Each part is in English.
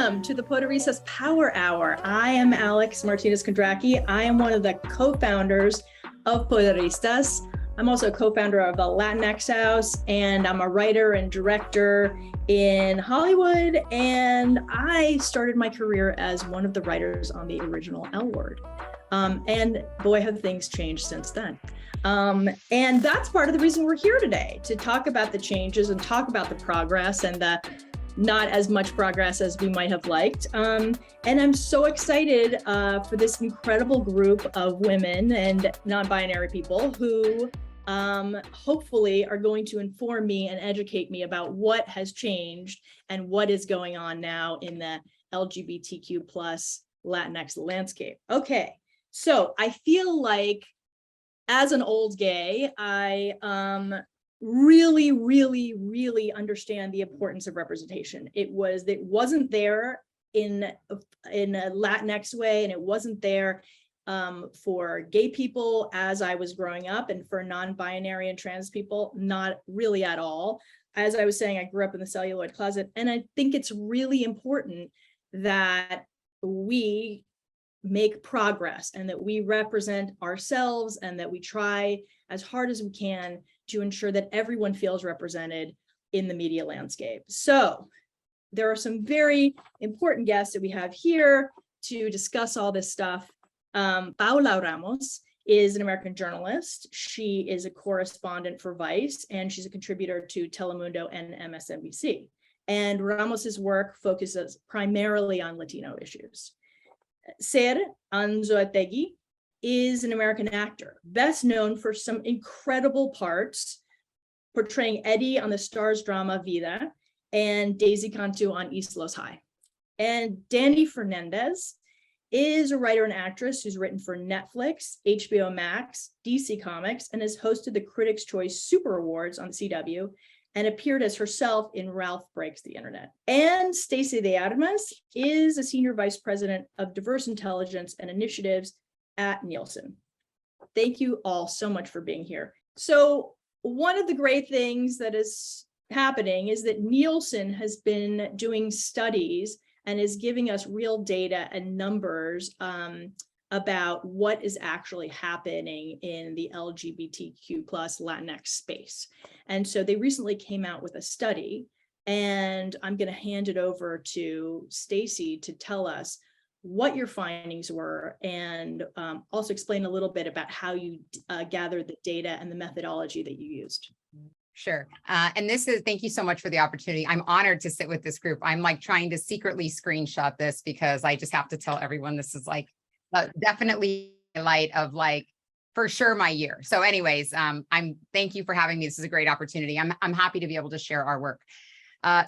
Welcome to the Poderistas Power Hour. I am Alex Martinez-Kondracki. I am one of the co-founders of Poderistas. I'm also a co-founder of the Latinx House, and I'm a writer and director in Hollywood. And I started my career as one of the writers on the original L Word. And boy, have things changed since then. And that's part of the reason we're here today, to talk about the changes and talk about the progress and the not as much progress as we might have liked. And I'm so excited for this incredible group of women and non-binary people who hopefully are going to inform me and educate me about what has changed and what is going on now in the LGBTQ plus Latinx landscape. Okay, so I feel like as an old gay, I really understand the importance of representation. It wasn't there in a Latinx way, and it wasn't there for gay people as I was growing up, and for non-binary and trans people, not really at all. As I was saying, I grew up in the celluloid closet, and I think it's really important that we make progress and that we represent ourselves and that we try as hard as we can to ensure that everyone feels represented in the media landscape. So there are some very important guests that we have here to discuss all this stuff. Paula Ramos is an American journalist. She is a correspondent for Vice, and she's a contributor to Telemundo and MSNBC. And Ramos's work focuses primarily on Latino issues. Ser Anzoátegui is an American actor, best known for some incredible parts portraying Eddie on the Starz drama Vida and Daisy Cantu on East Los High. And Dani Fernandez is a writer and actress who's written for Netflix, HBO Max, DC Comics, and has hosted the Critics' Choice Super Awards on the CW and appeared as herself in Ralph Breaks the Internet. And Stacey de Armas is a senior vice president of diverse intelligence and initiatives at Nielsen. Thank you all so much for being here. So one of the great things that is happening is that Nielsen has been doing studies and is giving us real data and numbers about what is actually happening in the LGBTQ plus Latinx space. And so they recently came out with a study, and I'm going to hand it over to Stacey to tell us what your findings were, and also explain a little bit about how you gathered the data and the methodology that you used. Sure. And thank you so much for the opportunity. I'm honored to sit with this group. I'm like trying to secretly screenshot this because I just have to tell everyone this is like definitely a light of like, for sure, my year. So anyways, thank you for having me. This is a great opportunity. I'm happy to be able to share our work.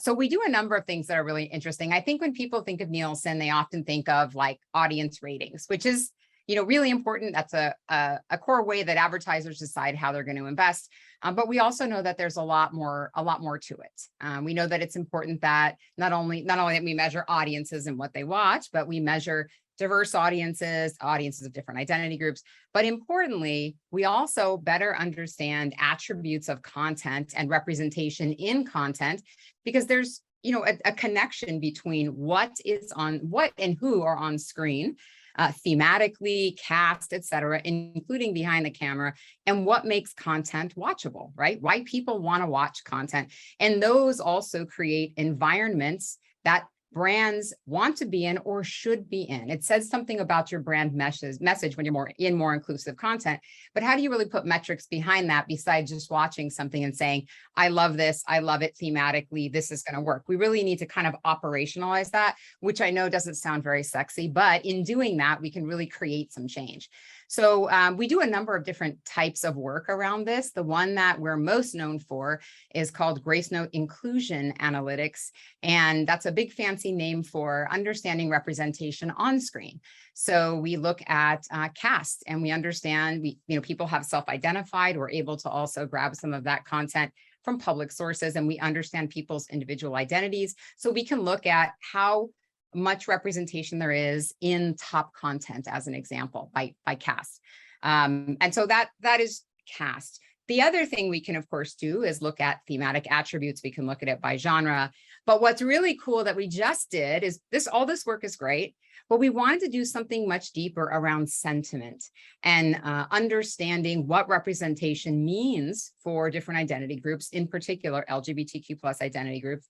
So we do a number of things that are really interesting. I think when people think of Nielsen, they often think of like audience ratings, which is, really important. That's a core way that advertisers decide how they're going to invest. But we also know that there's a lot more to it. We know that it's important that not only that we measure audiences and what they watch, but we measure diverse audiences of different identity groups. But importantly, we also better understand attributes of content and representation in content, because there's, a connection between what and who are on screen, thematically, cast, et cetera, including behind the camera, and what makes content watchable, right? Why people want to watch content. And those also create environments that brands want to be in or should be in. It says something about your brand message when you're more inclusive content, but how do you really put metrics behind that besides just watching something and saying, I love this, I love it thematically, this is going to work? We really need to kind of operationalize that, which I know doesn't sound very sexy, but in doing that, we can really create some change. So we do a number of different types of work around this. The one that we're most known for is called Gracenote Inclusion Analytics. And that's a big fancy name for understanding representation on screen. So we look at cast, and we understand people have self-identified. We're able to also grab some of that content from public sources, and we understand people's individual identities. So we can look at how much representation there is in top content, as an example, by cast. And so that is cast. The other thing we can, of course, do is look at thematic attributes. We can look at it by genre. But what's really cool that we just did is all this work is great, but we wanted to do something much deeper around sentiment and understanding what representation means for different identity groups, in particular LGBTQ plus identity groups,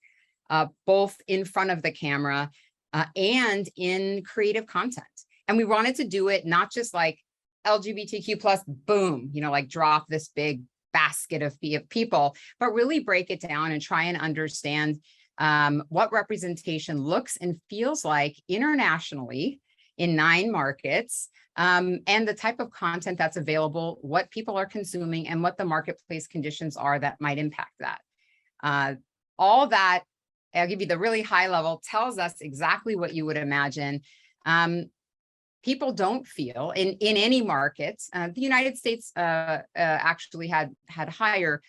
both in front of the camera and in creative content. And we wanted to do it not just like LGBTQ plus, boom, like drop this big basket of people, but really break it down and try and understand what representation looks and feels like internationally in 9 markets, and the type of content that's available, what people are consuming, and what the marketplace conditions are that might impact that. All that, I'll give you the really high level, tells us exactly what you would imagine. People don't feel in any market. The United States actually had higher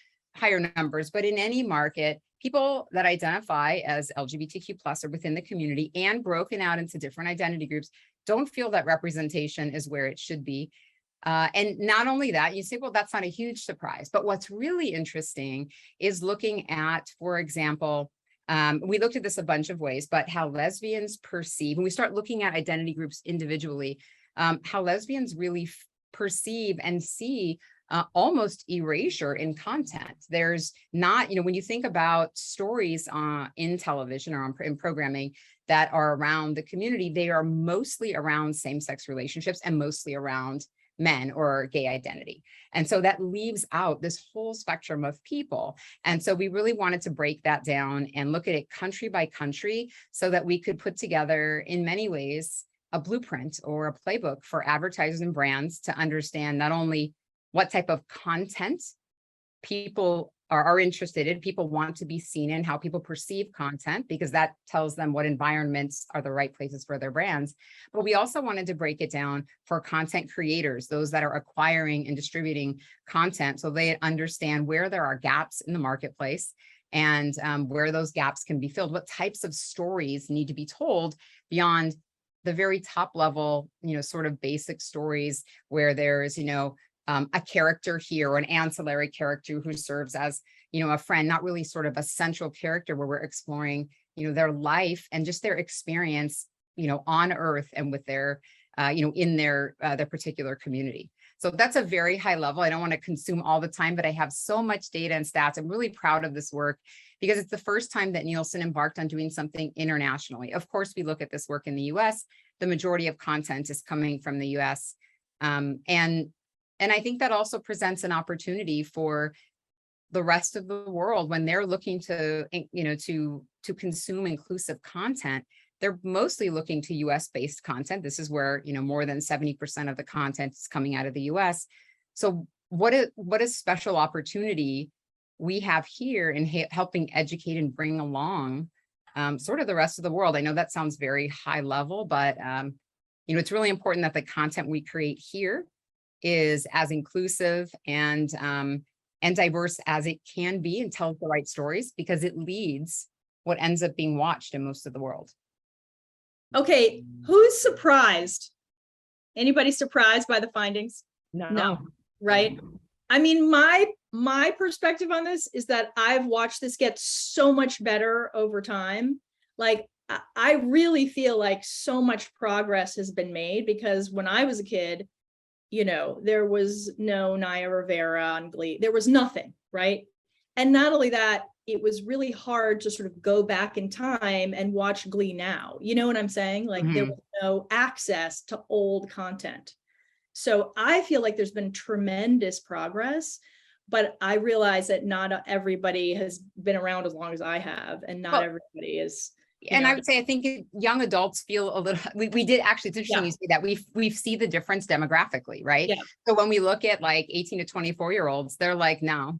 numbers, but in any market, people that identify as LGBTQ plus or within the community and broken out into different identity groups don't feel that representation is where it should be. And not only that, you say, well, that's not a huge surprise. But what's really interesting is looking at, for example, we looked at this a bunch of ways, but how lesbians perceive, when we start looking at identity groups individually, how lesbians really perceive and see almost erasure in content. There's not, when you think about stories in television or in programming that are around the community, they are mostly around same-sex relationships and mostly around men or gay identity. And so that leaves out this whole spectrum of people. And so we really wanted to break that down and look at it country by country so that we could put together, in many ways, a blueprint or a playbook for advertisers and brands to understand not only what type of content people are interested in, people want to be seen in, how people perceive content, because that tells them what environments are the right places for their brands. But we also wanted to break it down for content creators, those that are acquiring and distributing content, so they understand where there are gaps in the marketplace and where those gaps can be filled, what types of stories need to be told beyond the very top level, sort of basic stories where there's, a character here or an ancillary character who serves as, a friend, not really sort of a central character where we're exploring, their life and just their experience, on Earth and with their, in their particular community. So that's a very high level. I don't want to consume all the time, but I have so much data and stats. I'm really proud of this work because it's the first time that Nielsen embarked on doing something internationally. Of course, we look at this work in the US. The majority of content is coming from the US. And I think that also presents an opportunity for the rest of the world when they're looking to, to consume inclusive content. They're mostly looking to US-based content. This is where, more than 70% of the content is coming out of the US. So what a special opportunity we have here in helping educate and bring along sort of the rest of the world. I know that sounds very high level, but it's really important that the content we create here is as inclusive and diverse as it can be and tells the right stories, because it leads what ends up being watched in most of the world. Okay, who's surprised? Anybody surprised by the findings? No, right? I mean, my perspective on this is that I've watched this get so much better over time. Like, I really feel like so much progress has been made, because when I was a kid, there was no Naya Rivera on Glee. There was nothing, right? And not only that, it was really hard to sort of go back in time and watch Glee now. You know what I'm saying? Like, there was no access to old content. So I feel like there's been tremendous progress, but I realize that not everybody has been around as long as I have, and not everybody is. And I would say, I think young adults feel a little, we did actually, it's interesting you say that, we see the difference demographically, right? Yeah. So when we look at like 18 to 24-year-olds, they're like, no,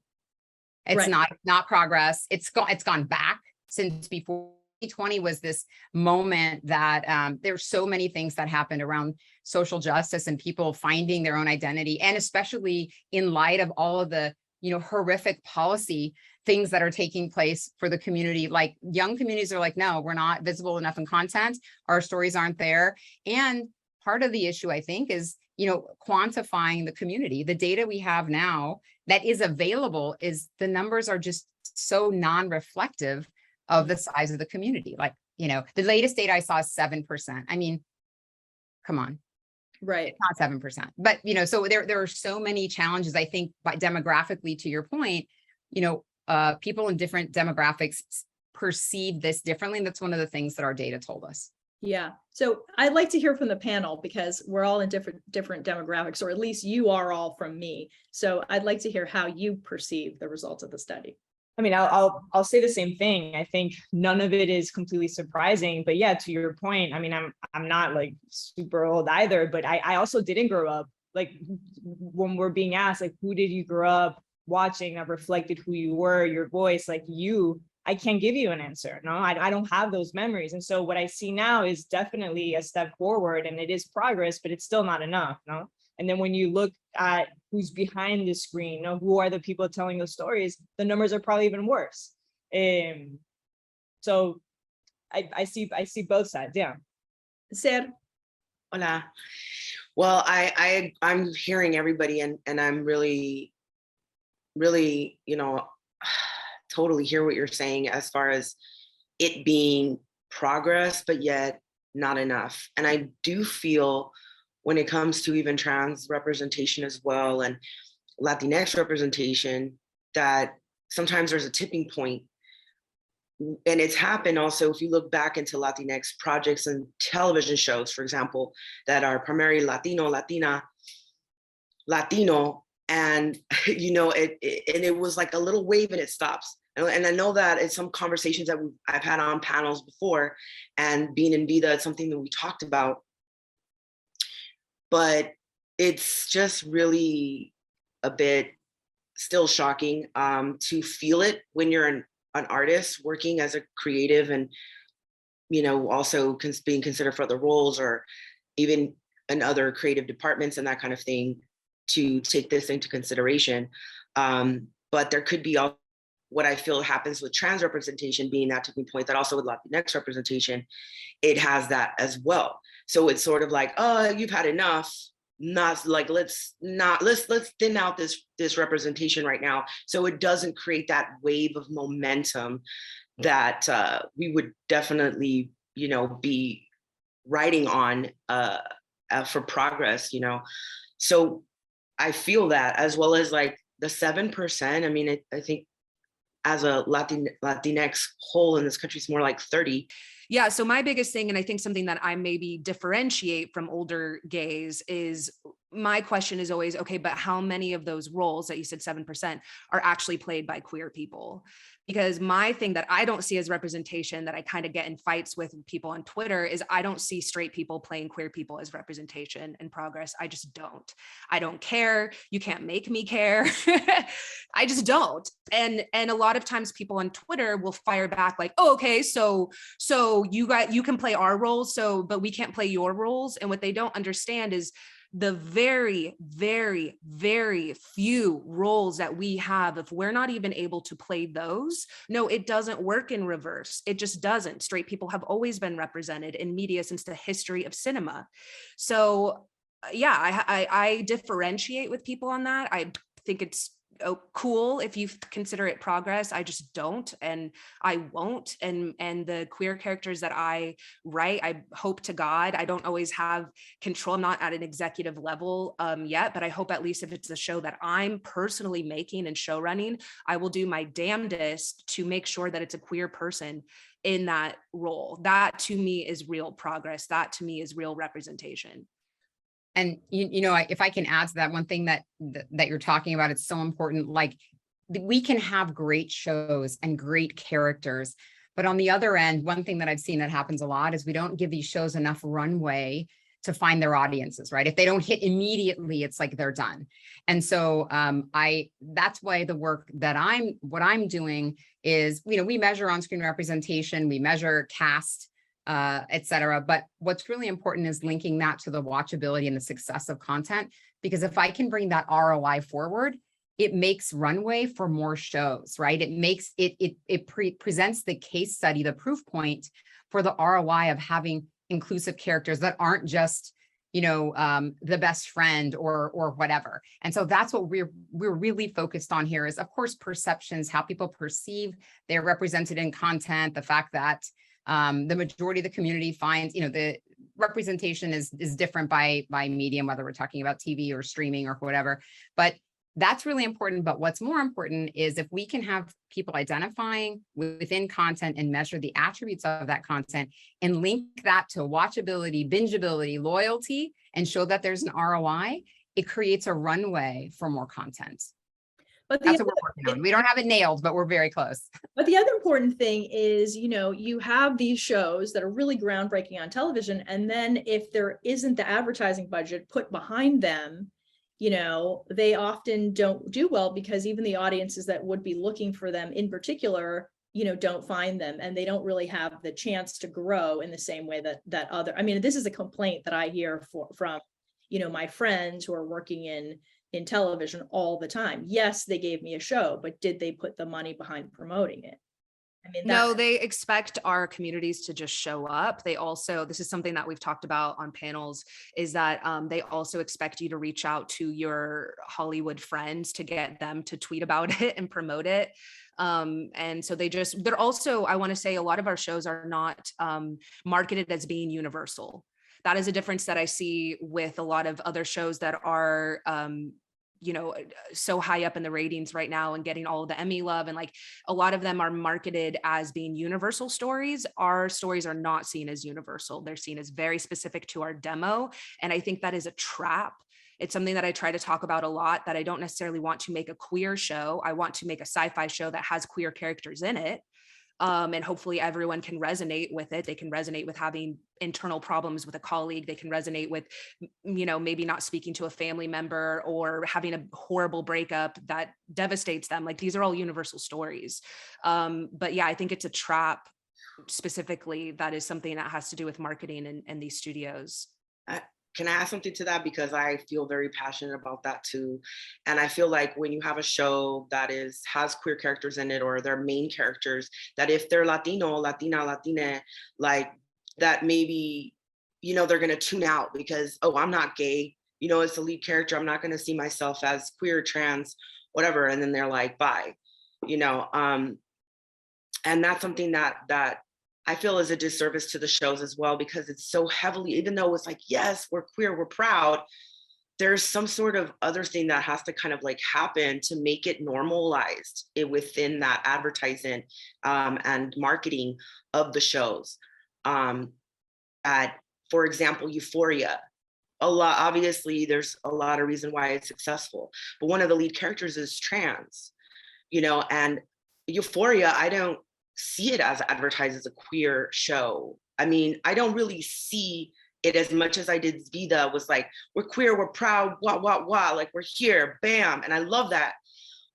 it's not progress. It's gone back since before. 2020 was this moment that there's so many things that happened around social justice and people finding their own identity. And especially in light of all of the, horrific policy things that are taking place for the community. Like, young communities are like, no, we're not visible enough in content. Our stories aren't there. And part of the issue, I think, is, quantifying the community. The data we have now that is available is the numbers are just so non-reflective of the size of the community. Like, you know, the latest data I saw is 7%. I mean, come on, Right. not 7%. But, you know, so there are so many challenges, I think, by demographically, to your point, you know, people in different demographics perceive this differently. And that's one of the things that our data told us. Yeah. So I'd like to hear from the panel because we're all in different demographics, or at least you are all from me. So I'd like to hear how you perceive the results of the study. I mean, I'll say the same thing. I think none of it is completely surprising, but yeah, to your point, I mean, I'm not like super old either, but I also didn't grow up like when we're being asked, like, who did you grow up watching that reflected who you were, your voice, like I can't give you an answer. No, I don't have those memories. And so what I see now is definitely a step forward, and it is progress, but it's still not enough. No. And then when you look at who's behind the screen, you know, who are the people telling those stories, the numbers are probably even worse. So I see both sides. Yeah. Ser. Hola. Well, I'm hearing everybody, and I'm really, you know, totally hear what you're saying as far as it being progress, but yet not enough. And I do feel when it comes to even trans representation as well, and Latinx representation, that sometimes there's a tipping point. And it's happened also, if you look back into Latinx projects and television shows, for example, that are primarily Latino, Latina, Latino, and you know, it was like a little wave and it stops. And I know that it's some conversations that I've had on panels before, and being in Vida, it's something that we talked about. But it's just really a bit still shocking to feel it when you're an artist working as a creative, and you know, also being considered for other roles, or even in other creative departments and that kind of thing, to take this into consideration. But there could be all what I feel happens with trans representation being that tipping point, that also with Latinx representation, it has that as well. So it's sort of like, oh, you've had enough. Not like, let's thin out this representation right now, so it doesn't create that wave of momentum that we would definitely, you know, be riding on for progress, you know. So I feel that, as well as like the 7%. I mean, I think as a Latinx whole in this country, it's more like 30. Yeah. So my biggest thing, and I think something that I maybe differentiate from older gays, is my question is always, okay, but how many of those roles that you said 7% are actually played by queer people? Because my thing that I don't see as representation, that I kind of get in fights with people on Twitter, is I don't see straight people playing queer people as representation and progress. I just don't. I don't care. You can't make me care. I just don't. And a lot of times people on Twitter will fire back like, oh, okay, so you can play our roles, but we can't play your roles. And what they don't understand is the very, very, very few roles that we have, if we're not even able to play those, no, it doesn't work in reverse. It just doesn't. Straight people have always been represented in media since the history of cinema. So yeah, I differentiate with people on that. I think it's cool if you consider it progress. I just don't, and I won't. And the queer characters that I write, I hope to God I don't always have control. I'm not at an executive level yet, but I hope at least if it's a show that I'm personally making and show running, I will do my damnedest to make sure that it's a queer person in that role. That to me is real progress. That to me is real representation. And you know, if I can add to that, one thing that you're talking about, it's so important. Like, we can have great shows and great characters, but on the other end, one thing that I've seen that happens a lot is we don't give these shows enough runway to find their audiences, right? If they don't hit immediately, it's like they're done. And so that's why the work that what I'm doing is, you know, we measure on-screen representation, we measure cast, et cetera. But what's really important is linking that to the watchability and the success of content, because if I can bring that ROI forward, it makes runway for more shows, right? It makes presents the case study, the proof point for the ROI of having inclusive characters that aren't just, the best friend or whatever. And so that's what we're really focused on here is, of course, perceptions, how people perceive they're represented in content, the fact that the majority of the community finds, the representation is different by medium, whether we're talking about TV or streaming or whatever, but that's really important. But what's more important is if we can have people identifying within content and measure the attributes of that content and link that to watchability, bingeability, loyalty, and show that there's an ROI, it creates a runway for more content. But That's what we're working on. We don't have it nailed, but we're very close. But the other important thing is, you have these shows that are really groundbreaking on television. And then if there isn't the advertising budget put behind them, they often don't do well because even the audiences that would be looking for them in particular, don't find them, and they don't really have the chance to grow in the same way that other, this is a complaint that I hear from, my friends who are working in television all the time. Yes, they gave me a show, but did they put the money behind promoting it? No, they expect our communities to just show up. They also, this is something that we've talked about on panels, is that they also expect you to reach out to your Hollywood friends to get them to tweet about it and promote it. And so they're also, I want to say a lot of our shows are not marketed as being universal. That is a difference that I see with a lot of other shows that are so high up in the ratings right now and getting all of the Emmy love. And like a lot of them are marketed as being universal stories. Our stories are not seen as universal. They're seen as very specific to our demo. And I think that is a trap. It's something that I try to talk about a lot, that I don't necessarily want to make a queer show. I want to make a sci-fi show that has queer characters in it. And hopefully everyone can resonate with it. They can resonate with having internal problems with a colleague. They can resonate with, maybe not speaking to a family member or having a horrible breakup that devastates them. Like these are all universal stories. But yeah, I think it's a trap specifically. That is something that has to do with marketing and these studios. Can I add something to that? Because I feel very passionate about that too. And I feel like when you have a show that has queer characters in it, or their main characters, that if they're Latino, Latina, like that maybe, they're going to tune out because, oh, I'm not gay. It's the lead character. I'm not going to see myself as queer, trans, whatever. And then they're like, bye, and that's something that I feel is a disservice to the shows as well, because it's so heavily, even though it's like, yes, we're queer, we're proud, there's some sort of other thing that has to kind of like happen to make it normalized within that advertising and marketing of the shows. For example, Euphoria, obviously there's a lot of reason why it's successful, but one of the lead characters is trans, and Euphoria, I don't see it as advertised as a queer show. I don't really see it as much as I did Vida, was like, we're queer, we're proud, like we're here, bam. And I love that.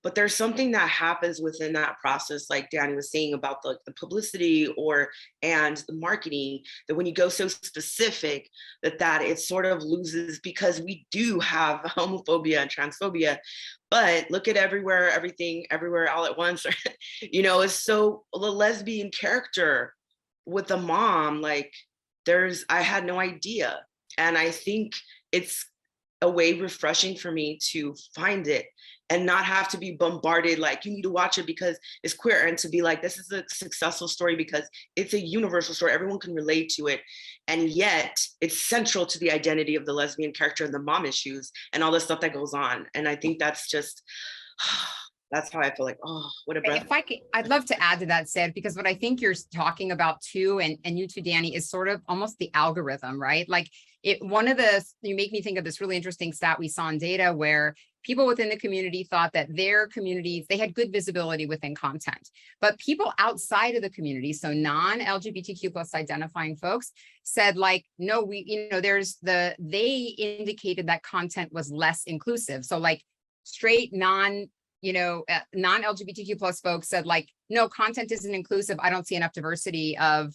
But there's something that happens within that process, like Danny was saying about the publicity and the marketing, that when you go so specific, that it sort of loses, because we do have homophobia and transphobia. But look at Everywhere, Everything, Everywhere, All at Once. It's so the lesbian character with the mom, like I had no idea. And I think it's a way refreshing for me to find it and not have to be bombarded, like you need to watch it because it's queer, and to be like, this is a successful story because it's a universal story. Everyone can relate to it. And yet it's central to the identity of the lesbian character and the mom issues and all the stuff that goes on. And I think that's just, that's how I feel like, oh, what a breath. If I could, I'd love to add to that, Sid, because what I think you're talking about too, and you too, Danny, is sort of almost the algorithm, right? Like you make me think of this really interesting stat we saw in data where people within the community thought that their communities, they had good visibility within content, but people outside of the community, so non-LGBTQ plus identifying folks, said like, no, they indicated that content was less inclusive. So like straight non-LGBTQ plus folks said like, no, content isn't inclusive. I don't see enough diversity of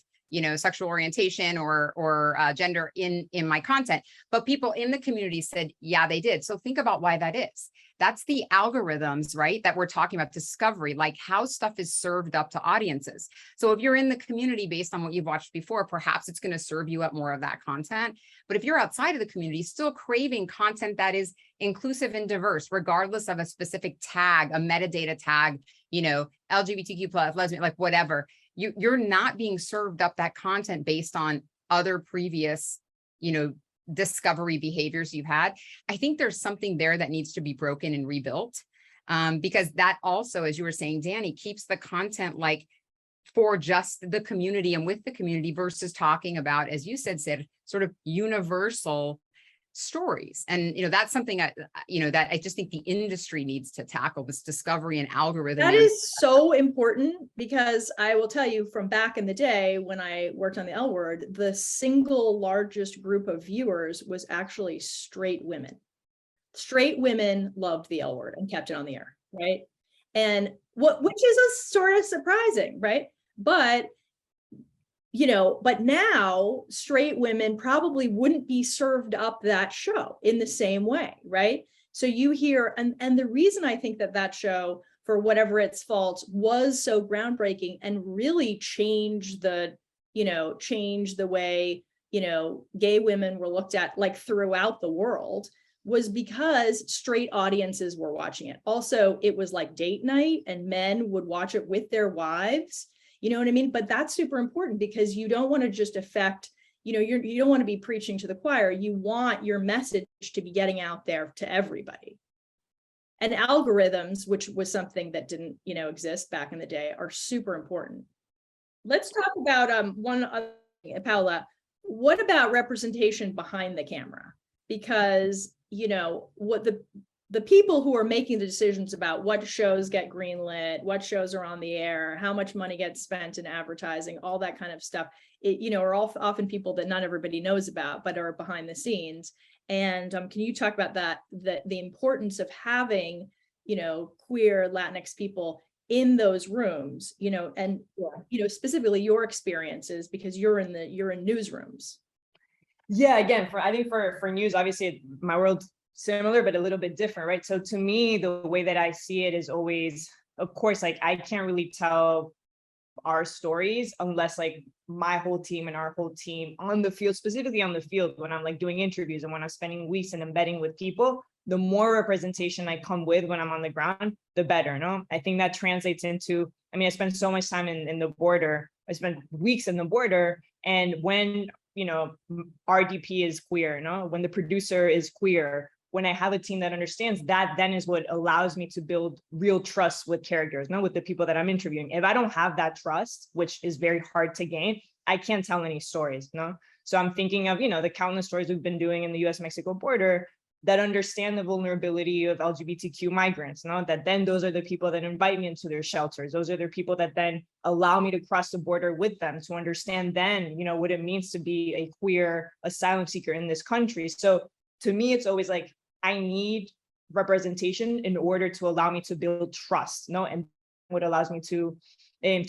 sexual orientation or gender in my content. But people in the community said, yeah, they did. So think about why that is. That's the algorithms, right? That we're talking about, discovery, like how stuff is served up to audiences. So if you're in the community based on what you've watched before, perhaps it's going to serve you up more of that content. But if you're outside of the community, still craving content that is inclusive and diverse, regardless of a specific tag, a metadata tag, LGBTQ plus, lesbian, like whatever, you're not being served up that content based on other previous, discovery behaviors you've had. I think there's something there that needs to be broken and rebuilt, because that also, as you were saying, Danny, keeps the content like for just the community and with the community versus talking about, as you said, Sid, sort of universal stories. And, that's something that I just think the industry needs to tackle, this discovery and algorithm. That is so important, because I will tell you from back in the day when I worked on the L Word, the single largest group of viewers was actually straight women. Straight women loved the L Word and kept it on the air, right? And which is a sort of surprising, right? But but now straight women probably wouldn't be served up that show in the same way, right? So you hear, and the reason I think that show, for whatever its faults, was so groundbreaking and really changed the way, gay women were looked at like throughout the world, was because straight audiences were watching it. Also, it was like date night and men would watch it with their wives. You know what I mean? But that's super important, because you don't want to just affect, you don't want to be preaching to the choir. You want your message to be getting out there to everybody. And algorithms, which was something that didn't, exist back in the day, are super important. Let's talk about one other thing, Paola. What about representation behind the camera? Because, what the people who are making the decisions about what shows get greenlit, what shows are on the air, how much money gets spent in advertising, all that kind of stuff, are often people that not everybody knows about, but are behind the scenes. And can you talk about that, the importance of having, queer Latinx people in those rooms, and, specifically your experiences, because you're in newsrooms. Yeah, again, I think for news, obviously my world similar, but a little bit different, right? So to me, the way that I see it is always, of course, like I can't really tell our stories unless like my whole team and our whole team on the field, specifically on the field, when I'm like doing interviews and when I'm spending weeks and embedding with people, the more representation I come with when I'm on the ground, the better, no? I think that translates into, I spent so much time in the border. I spent weeks in the border, and when, RDP is queer, no? When the producer is queer, when I have a team that understands that, then is what allows me to build real trust with characters, not with the people that I'm interviewing. If I don't have that trust, which is very hard to gain, I can't tell any stories, no? So I'm thinking of, the countless stories we've been doing in the US-Mexico border that understand the vulnerability of LGBTQ migrants, no? That then those are the people that invite me into their shelters. Those are the people that then allow me to cross the border with them, to understand then, what it means to be a queer asylum seeker in this country. So to me, it's always like, I need representation in order to allow me to build trust, no? And what allows me to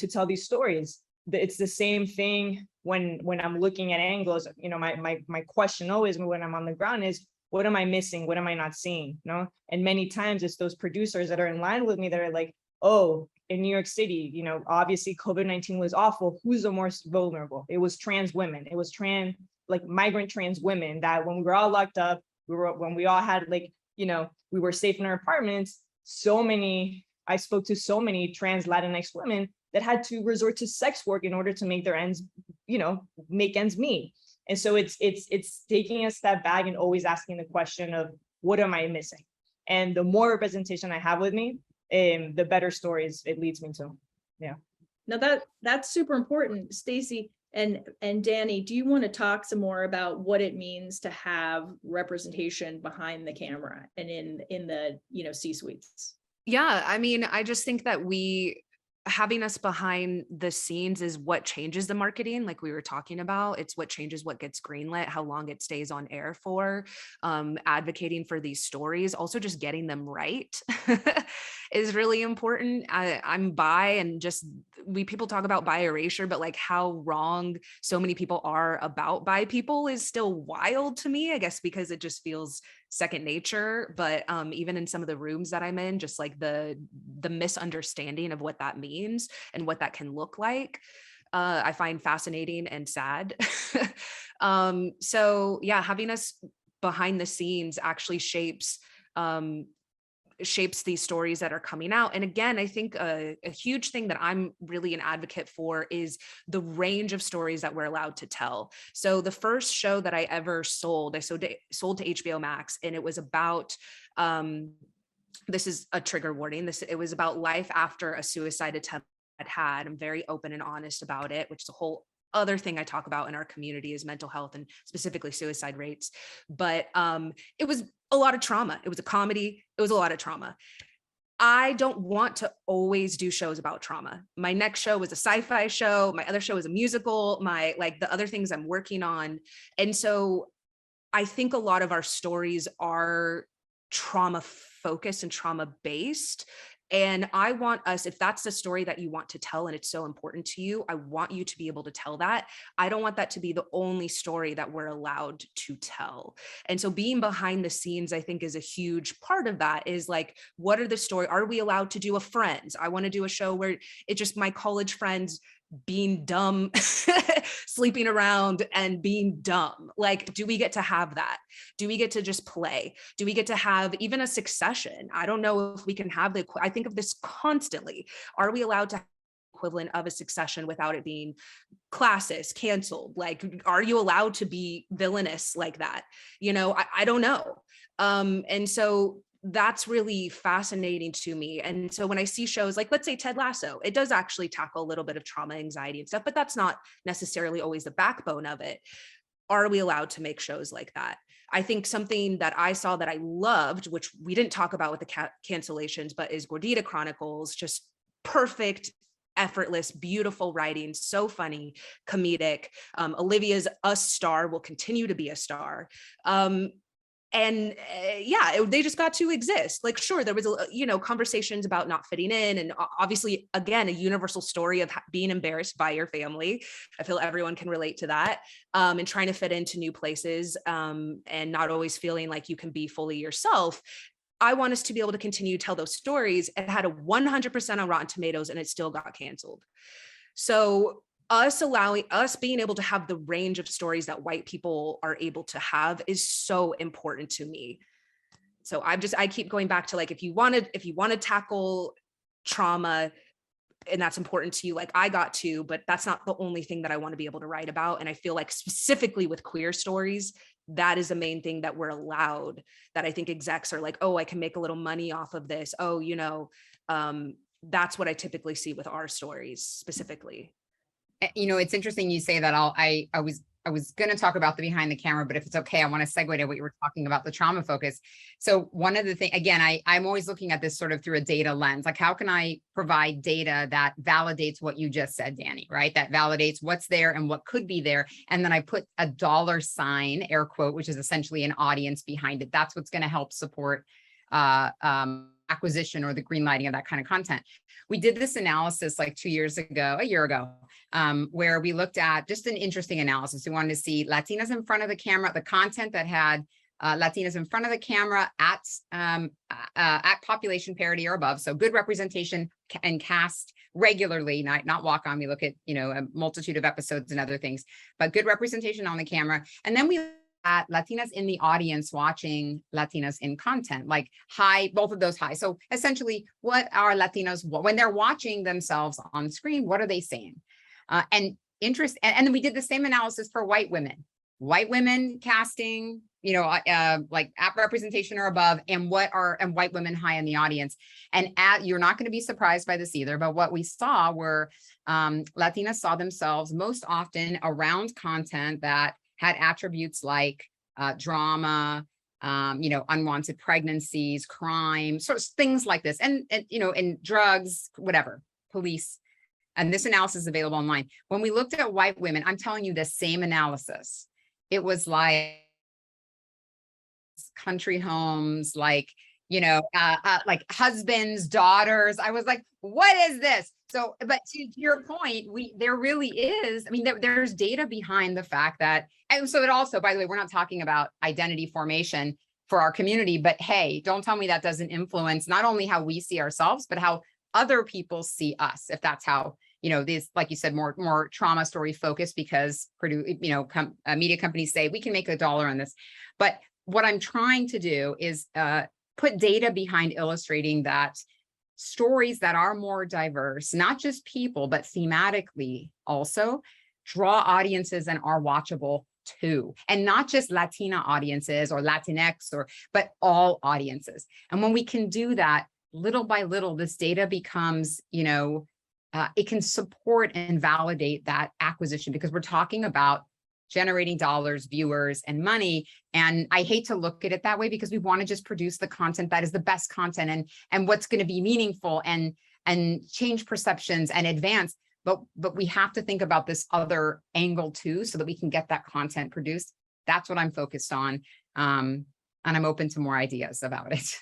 tell these stories. It's the same thing when I'm looking at angles, my question always when I'm on the ground is, what am I missing? What am I not seeing? No? And many times it's those producers that are in line with me that are like, oh, in New York City, obviously COVID-19 was awful. Who's the most vulnerable? It was trans women. It was migrant trans women that when we were all locked up, when we all had we were safe in our apartments, I spoke to so many trans Latinx women that had to resort to sex work in order to make their make ends meet. And so it's taking a step back and always asking the question of, what am I missing? And the more representation I have with me, the better stories it leads me to. Yeah. Now that's super important. Stacey and Danny, do you want to talk some more about what it means to have representation behind the camera and in the C-suites? Yeah, I just think that having us behind the scenes is what changes the marketing, like we were talking about. It's what changes what gets greenlit, how long it stays on air for. Advocating for these stories, also just getting them right is really important. I'm bi, and just people talk about bi erasure, but like how wrong so many people are about bi people is still wild to me, I guess, because it just feels second nature. But even in some of the rooms that I'm in, just like the misunderstanding of what that means and what that can look like, I find fascinating and sad. So yeah, having us behind the scenes actually shapes these stories that are coming out. And again, I think a huge thing that I'm really an advocate for is the range of stories that we're allowed to tell. So the first show that I ever sold, I sold to HBO Max, and it was about, this is a trigger warning, it was about life after a suicide attempt I'd had. I'm very open and honest about it, which is a whole other thing I talk about in our community is mental health and specifically suicide rates. But it was a lot of trauma. It was a comedy. It was a lot of trauma. I don't want to always do shows about trauma. My next show was a sci-fi show. My other show is a musical. The other things I'm working on. And so I think a lot of our stories are trauma focused and trauma based. And I want us, if that's the story that you want to tell and it's so important to you, I want you to be able to tell that. I don't want that to be the only story that we're allowed to tell. And so being behind the scenes, I think, is a huge part of that, is like, what are the story? Are we allowed to do a Friends? I want to do a show where it's just my college friends being dumb, sleeping around and being dumb. Like, do we get to have that? Do we get to just play? Do we get to have even a Succession? I don't know if we can have I think of this constantly. Are we allowed to have the equivalent of a Succession without it being classist, canceled? Like, are you allowed to be villainous like that? I don't know. And so that's really fascinating to me. And so when I see shows like, let's say Ted Lasso, it does actually tackle a little bit of trauma, anxiety and stuff, but that's not necessarily always the backbone of it. Are we allowed to make shows like that? I think something that I saw that I loved, which we didn't talk about with the cancellations, but is Gordita Chronicles. Just perfect, effortless, beautiful writing, so funny, comedic. Olivia's a star, will continue to be a star. They just got to exist. Like, sure, there was conversations about not fitting in, and obviously, again, a universal story of being embarrassed by your family. I feel everyone can relate to that, and trying to fit into new places, and not always feeling like you can be fully yourself. I want us to be able to continue to tell those stories. It had a 100% on Rotten Tomatoes, and it still got canceled. So us being able to have the range of stories that white people are able to have is so important to me. So I keep going back to, like, if you want to tackle trauma and that's important to you, like I got to, but that's not the only thing that I want to be able to write about. And I feel like specifically with queer stories, that is the main thing that we're allowed, that I think execs are like, oh, I can make a little money off of this. Oh, that's what I typically see with our stories specifically. It's interesting you say that. I was going to talk about the behind the camera, but if it's okay, I want to segue to what you were talking about, the trauma focus. So one of the things, again, I'm always looking at this sort of through a data lens. Like, how can I provide data that validates what you just said, Danny, right? That validates what's there and what could be there. And then I put a $sign, air quote, which is essentially an audience behind it. That's what's going to help support acquisition or the green lighting of that kind of content. We did this analysis like a year ago, where we looked at just an interesting analysis. We wanted to see Latinas in front of the camera, the content that had Latinas in front of the camera at population parity or above. So good representation and cast regularly, not walk on. We look at, a multitude of episodes and other things, but good representation on the camera. And then we at Latinas in the audience watching Latinas in content, like high, both of those high. So essentially, what are Latinos, when they're watching themselves on screen, what are they saying? And then we did the same analysis for white women casting, like app representation or above, and white women high in the audience. And you're not going to be surprised by this either, but what we saw were Latinas saw themselves most often around content that had attributes like drama, unwanted pregnancies, crime, sort of things like this, and drugs, whatever, police, and this analysis is available online. When we looked at white women, I'm telling you the same analysis. It was like country homes, like, like husbands, daughters. I was like, what is this? So, but to your point, there really is, I mean, there's data behind the fact that, and so it also, by the way, we're not talking about identity formation for our community, but hey, don't tell me that doesn't influence not only how we see ourselves, but how other people see us. If that's how, these, like you said, more trauma story focused, because Purdue, media companies say we can make $1 on this. But what I'm trying to do is put data behind illustrating that stories that are more diverse, not just people, but thematically also draw audiences and are watchable too. And not just Latina audiences or Latinx, but all audiences. And when we can do that, little by little, this data becomes, it can support and validate that acquisition, because we're talking about generating dollars, viewers, and money. And I hate to look at it that way, because we want to just produce the content that is the best content and what's going to be meaningful and change perceptions and advance. But we have to think about this other angle too, so that we can get that content produced. That's what I'm focused on. And I'm open to more ideas about it.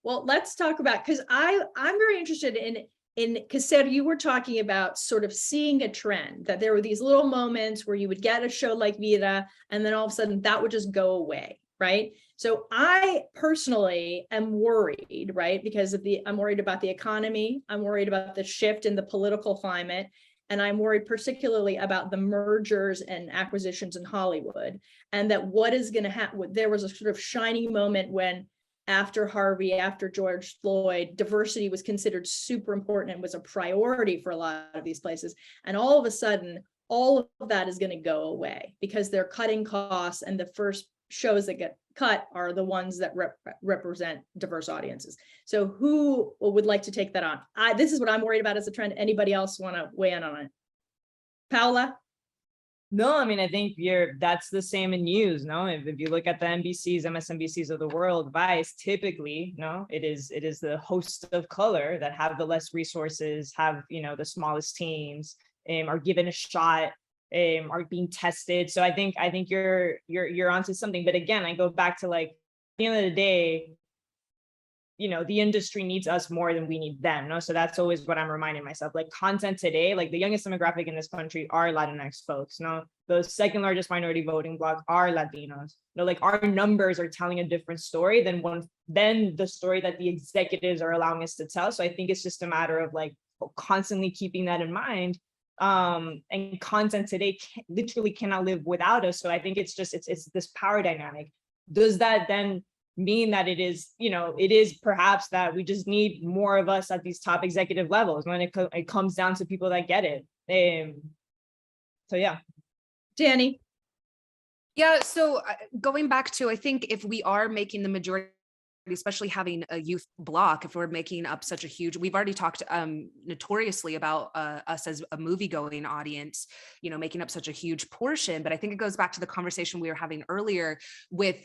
Well, let's talk about, because I'm very interested in because Sarah, you were talking about sort of seeing a trend, that there were these little moments where you would get a show like Vida, and then all of a sudden that would just go away, right? So I personally am worried, right? Because I'm worried about the economy, I'm worried about the shift in the political climate, and I'm worried particularly about the mergers and acquisitions in Hollywood, and that what is going to happen. There was a sort of shining moment when, after Harvey, after George Floyd, diversity was considered super important and was a priority for a lot of these places. And all of a sudden, all of that is going to go away because they're cutting costs, and the first shows that get cut are the ones that represent diverse audiences. So who would like to take that on? This is what I'm worried about as a trend. Anybody else want to weigh in on it? Paola? No, I mean, I think that's the same in news. No, if you look at the NBCs, MSNBCs of the world, Vice, typically, no, it is the host of color that have the less resources, have, the smallest teams, are given a shot, are being tested. So I think you're onto something. But again, I go back to, like, at the end of the day, the industry needs us more than we need them. No, so that's always what I'm reminding myself. Like, content today, like the youngest demographic in this country are Latinx folks. No, the second largest minority voting bloc are Latinos. No, like, our numbers are telling a different story than the story that the executives are allowing us to tell. So I think it's just a matter of, like, constantly keeping that in mind. And content today literally cannot live without us. So I think it's this power dynamic. Does that then mean that it is perhaps that we just need more of us at these top executive levels when it comes down to people that get it? So yeah. Danny? Yeah, so going back to, I think if we are making the majority, especially having a youth block, if we're making up such a huge, we've already talked notoriously about us as a movie going audience, making up such a huge portion. But I think it goes back to the conversation we were having earlier with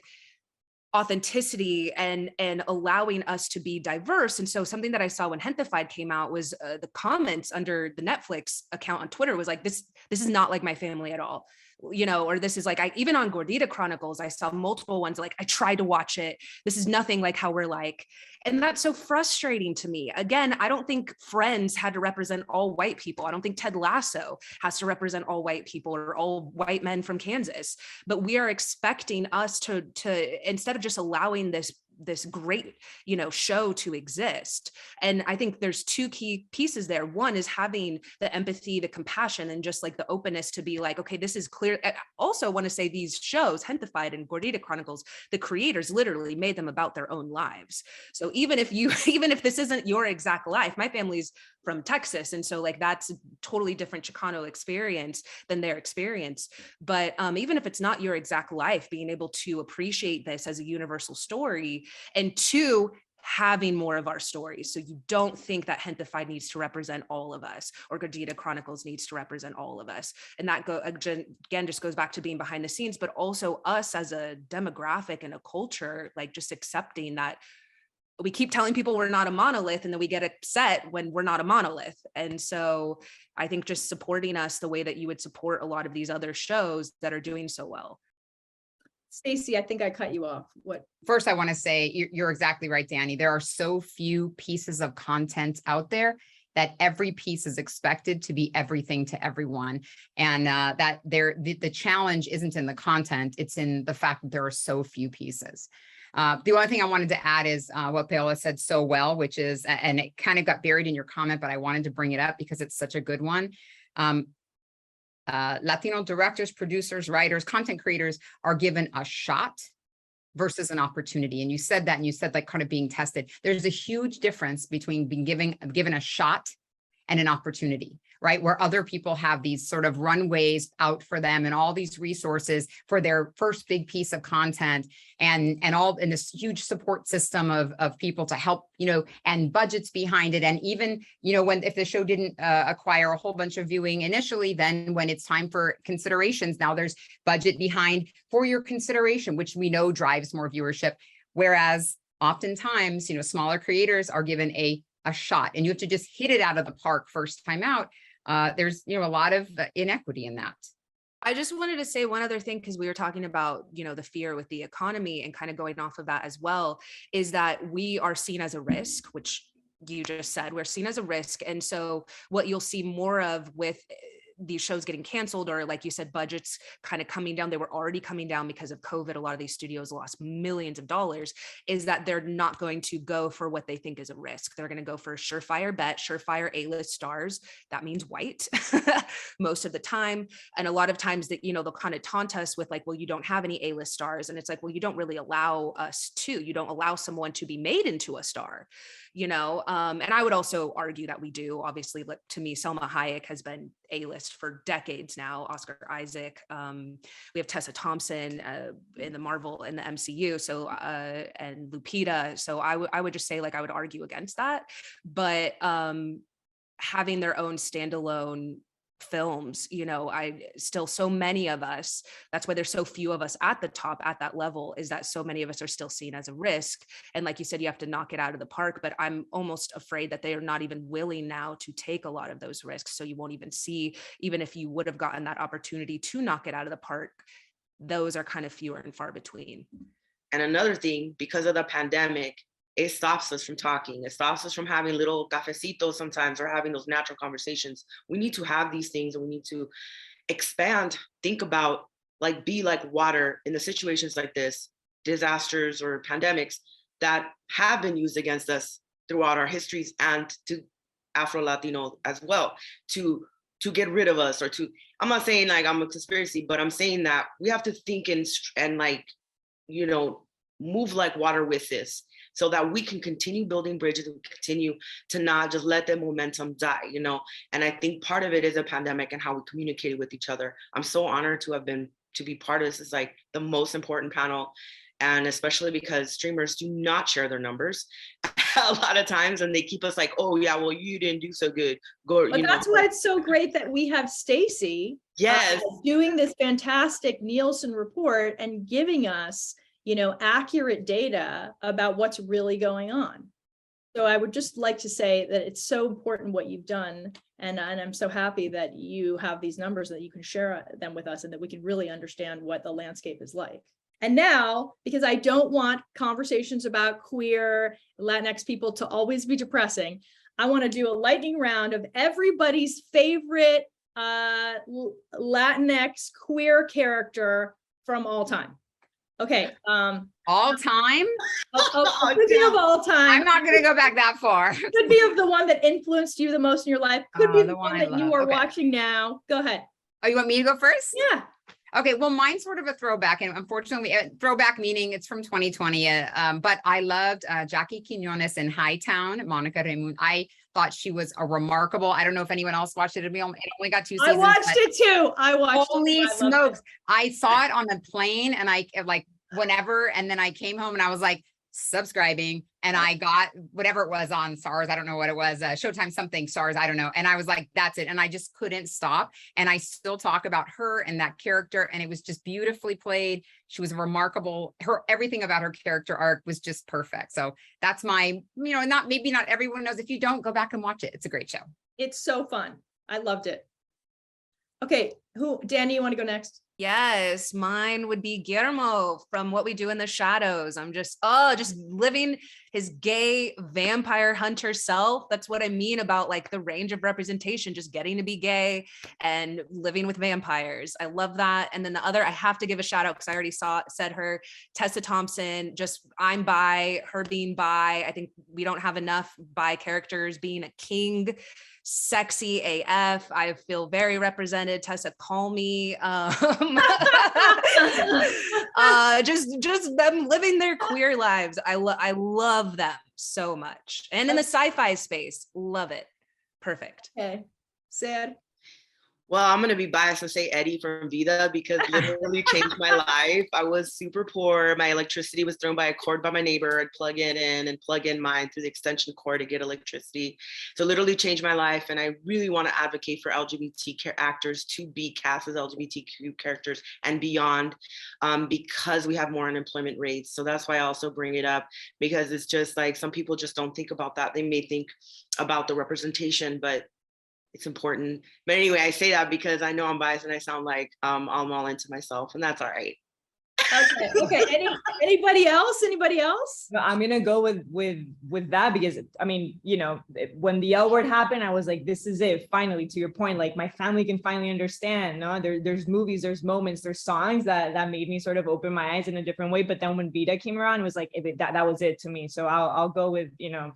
authenticity and allowing us to be diverse. And so something that I saw when Hentified came out was the comments under the Netflix account on Twitter was like, this is not like my family at all. Or this is like, even on Gordita Chronicles, I saw multiple ones like, I tried to watch it. This is nothing like how we're like. And that's so frustrating to me. Again, I don't think Friends had to represent all white people. I don't think Ted Lasso has to represent all white people or all white men from Kansas. But we are expecting us to instead of just allowing this great, show to exist. And I think there's two key pieces there. One is having the empathy, the compassion, and just like the openness to be like, okay, this is clear. I also want to say these shows, Hentified and Gordita Chronicles, the creators literally made them about their own lives. So even if this isn't your exact life, my family's from Texas. And so like, that's a totally different Chicano experience than their experience. But even if it's not your exact life, being able to appreciate this as a universal story, and two, having more of our stories. So you don't think that Hentified needs to represent all of us or Gordita Chronicles needs to represent all of us. And that again, just goes back to being behind the scenes, but also us as a demographic and a culture, like just accepting that we keep telling people we're not a monolith, and then we get upset when we're not a monolith. And so I think just supporting us the way that you would support a lot of these other shows that are doing so well. Stacey, I think I cut you off. What? First, I want to say you're exactly right, Danny. There are so few pieces of content out there that every piece is expected to be everything to everyone. And that the challenge isn't in the content, it's in the fact that there are so few pieces. The only thing I wanted to add is what Paola said so well, which is, and it kind of got buried in your comment, but I wanted to bring it up because it's such a good one. Latino directors, producers, writers, content creators are given a shot versus an opportunity. And you said that, and you said like kind of being tested. There's a huge difference between being given a shot and an opportunity, right? Where other people have these sort of runways out for them and all these resources for their first big piece of content and this huge support system of people to help, and budgets behind it. And even, if the show didn't acquire a whole bunch of viewing initially, then when it's time for considerations, now there's budget behind for your consideration, which we know drives more viewership. Whereas oftentimes, smaller creators are given a shot and you have to just hit it out of the park first time out. There's, a lot of inequity in that. I just wanted to say one other thing, because we were talking about, the fear with the economy, and kind of going off of that as well, is that we are seen as a risk, which you just said, we're seen as a risk. And so what you'll see more of with these shows getting canceled, or like you said, budgets kind of coming down, they were already coming down because of COVID. A lot of these studios lost millions of dollars, is that they're not going to go for what they think is a risk. They're going to go for a surefire bet, surefire A-list stars. That means white most of the time. And a lot of times that, they'll kind of taunt us with like, well, you don't have any A-list stars. And it's like, well, you don't really allow us to, you don't allow someone to be made into a star, and I would also argue that we do. Obviously, like, to me, Selma Hayek has been A-list for decades now. Oscar Isaac, we have Tessa Thompson in the Marvel, in the MCU, so and Lupita. So I would just say, like, I would argue against that, but having their own standalone films, I still, so many of us, that's why there's so few of us at the top at that level, is that so many of us are still seen as a risk. And like you said, you have to knock it out of the park, but I'm almost afraid that they are not even willing now to take a lot of those risks. So you won't even see, even if you would have gotten that opportunity to knock it out of the park, those are kind of fewer and far between. And another thing, because of the pandemic, it stops us from talking. It stops us from having little cafecitos sometimes, or having those natural conversations. We need to have these things, and we need to expand, think about, like, be like water in the situations like this, disasters or pandemics that have been used against us throughout our histories, and to Afro-Latino as well, to get rid of us, or to, I'm not saying like I'm a conspiracy, but I'm saying that we have to think and like, move like water with this, so that we can continue building bridges and continue to not just let the momentum die, And I think part of it is a pandemic and how we communicated with each other. I'm so honored to be part of this. It's like the most important panel. And especially because streamers do not share their numbers a lot of times, and they keep us like, oh yeah, well, you didn't do so good. But that's why it's so great that we have Stacey yes, doing this fantastic Nielsen report and giving us, accurate data about what's really going on. So I would just like to say that it's so important what you've done. And I'm so happy that you have these numbers, that you can share them with us, and that we can really understand what the landscape is like. And now, because I don't want conversations about queer Latinx people to always be depressing, I want to do a lightning round of everybody's favorite Latinx queer character from all time. Okay. All time? Could be of all time. I'm not going to go back that far. Could be of the one that influenced you the most in your life. Could be the one I that you love. are Okay. watching now. Go ahead. Oh, you want me to go first? Yeah. Okay, well, mine's sort of a throwback, and unfortunately, throwback meaning it's from 2020. But I loved Jackie Quinones in Hightown, Monica Raymund. I thought she was a remarkable. I don't know if anyone else watched it. It only got 2 seasons. I watched it too. I watched Holy it. smokes! I saw it on the plane, and I like whenever, and then I came home and I was like, subscribing, and I got whatever it was on Stars. I don't know what it was, Showtime something Stars. I don't know. And I was like, that's it. And I just couldn't stop. And I still talk about her and that character. And it was just beautifully played. She was remarkable. Everything about her character arc was just perfect. So that's my, maybe not everyone knows. If you don't, go back and watch it. It's a great show. It's so fun. I loved it. Okay, Danny, you want to go next? Yes, mine would be Guillermo from What We Do in the Shadows. I'm just living his gay vampire hunter self. That's what I mean about like the range of representation, just getting to be gay and living with vampires. I love that. And then the other, I have to give a shout out because I already said her, Tessa Thompson, just I'm bi, her being bi. I think we don't have enough bi characters being a king. Sexy AF. I feel very represented. Tessa, call me. Just them living their queer lives. I love them so much. And in the sci-fi space, love it. Perfect. Okay, sad. Well, I'm going to be biased and say Eddie from Vida because literally changed my life. I was super poor. My electricity was thrown by a cord by my neighbor. I'd plug it in and plug in mine through the extension cord to get electricity. So literally changed my life. And I really want to advocate for LGBT actors to be cast as LGBTQ characters and beyond because we have more unemployment rates. So that's why I also bring it up, because it's just like some people just don't think about that. They may think about the representation, but it's important. But anyway, I say that because I know I'm biased and I sound like I'm all into myself, and that's all right. Okay. Anybody else? No, I'm gonna go with that because I mean, when the L word happened, I was like, this is it. Finally, to your point, like my family can finally understand. No, there's movies, there's moments, there's songs that made me sort of open my eyes in a different way. But then when Vida came around, it was like that was it to me. So I'll go with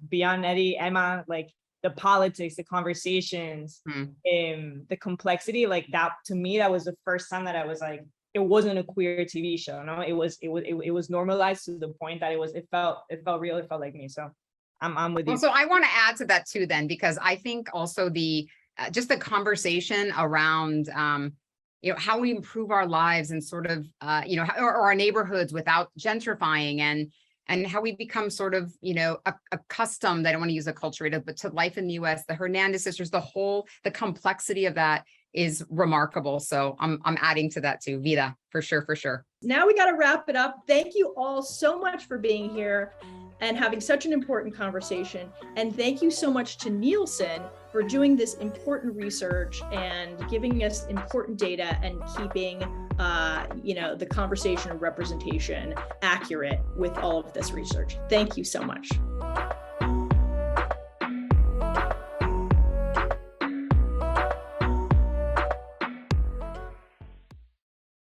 beyond Eddie, Emma, like the politics, the conversations, the complexity, like that. To me, that was the first time that I was like, it wasn't a queer TV show. No, it was normalized to the point that it felt real. It felt like me. So I'm with you. So I want to add to that too, then, because I think also just the conversation around, how we improve our lives and sort of, or our neighborhoods without gentrifying and how we become sort of, accustomed, I don't want to use acculturated, but to life in the US, the Hernandez sisters, the complexity of that is remarkable. So I'm adding to that too. Vida, for sure. Now we got to wrap it up. Thank you all so much for being here and having such an important conversation. And thank you so much to Nielsen for doing this important research and giving us important data and keeping the conversation of representation accurate with all of this research. Thank you so much.